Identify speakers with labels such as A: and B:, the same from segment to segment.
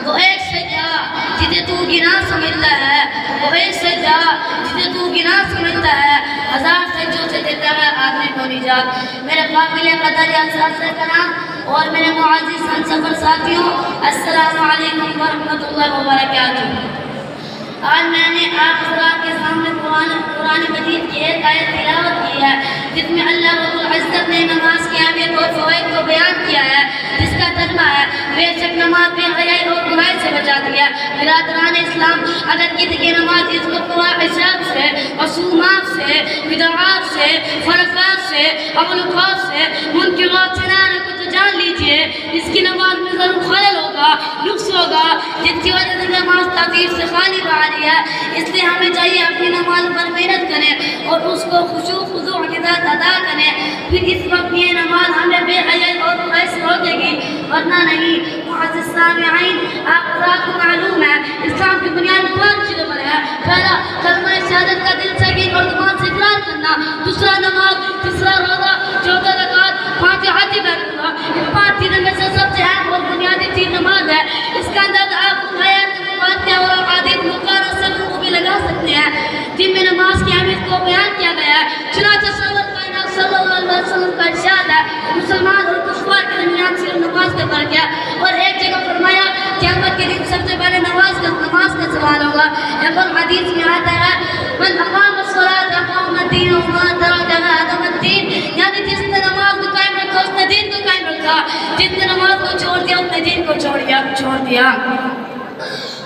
A: وہ ایک سجدہ جسے تو گنا سمجھتا ہے، وہ ایک سجدہ جسے تو گنا سمجھتا ہے، ہزار سجدوں سے دیتا ہے آدمی کو نجات۔ میرے قابل قدر اساتذہ کرام اور میرے معزز ہمسفر ساتھیوں، السلام علیکم ورحمۃ اللہ وبرکاتہ۔ آج میں نے آپ حضرات کے سامنے قرآن مجید کی ایک آیت تلاوت کی ہے جس میں اللہ رب العزت نے نماز کی اہمیت اور فوائد کو بیان کیا ہے، جس کا ترجمہ ہے بے شک نماز بے حیائی اور برائی سے بچاتی ہے۔ برادران اسلام، اگر کسی کی نماز اس کو فواحشات سے، رسومات سے، بدعات سے، خرافات سے، اغلوقات سے، منکرات سے نہ رکھو تو جان لیجئے اس کی نماز میں ضرور خلل ہوگا، نقص ہوگا، جس کی وجہ سے نماز تعطیل سے خالی رہ رہی ہے۔ اس لیے ہمیں چاہیے اپنی نماز پر محنت کریں اور اس کو خشوع خضوع کے ساتھ ادا کریں، پھر اس وقت یہ نماز ہمیں بے حیائی اور برائی سے روکے گی، ورنہ نہیں۔ معزز سامعین، آپ حضرات کو معلوم ہے اسلام کی بنیاد 5 چیزوں پر ہے۔ پہلا کلمہ شہادت کا دل سے یقین اور زبان سے اقرار کرنا، دوسرا نماز، تیسرا روزہ، چوتھا زکوٰۃ، پانچواں حج بیت اللہ۔ ان 5 چیزوں میں سے سب سے اہم اور بنیادی چیز نماز ہے۔ اس کا اندازہ آپ آیات واقعہ اور احادیث مقررہ سے کو بھی لگا سکتے ہیں جن میں نماز کی اہمیت کو بیان کیا گیا ہے۔ چنانچہ سرور کائنات صلی اللہ علیہ وسلم کا ارشاد ہے مسلمان اور کفار کے درمیان صرف نماز کا فرق ہے، اور ایک جگہ فرمایا قیامت کے دن سب سے پہلے نماز کا سوال ہوگا۔ ایک اور حدیث میں آتا ہے من اقام الصلاۃ اقام الدین ومن ترکها هدم الدین، یعنی جس نے نماز کو قائم رکھا اس نے دین کو قائم رکھا، جس نے نماز کو چھوڑ دیا اس نے دین کو چھوڑ دیا۔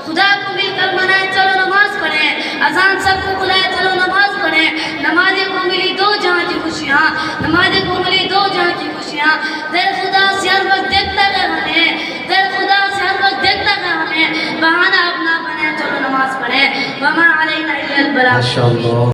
A: خدا کو مل کر منائے چلو نماز پڑھیں، اذان سب کو بلائے چلو نماز پڑھیں۔ نمازی کو ملی 2 جہاں کی خوشیاں، نمازی کو ملی 2 جہاں کی خوشیاں۔ در خدا سے ہر وقت دیکھتا ہے ہمیں، در خدا سے ہر وقت دیکھتا ہے ہمیں، بہانہ اپنا بنے چلو نماز پڑھیں۔ وما علینا الا البلاغ۔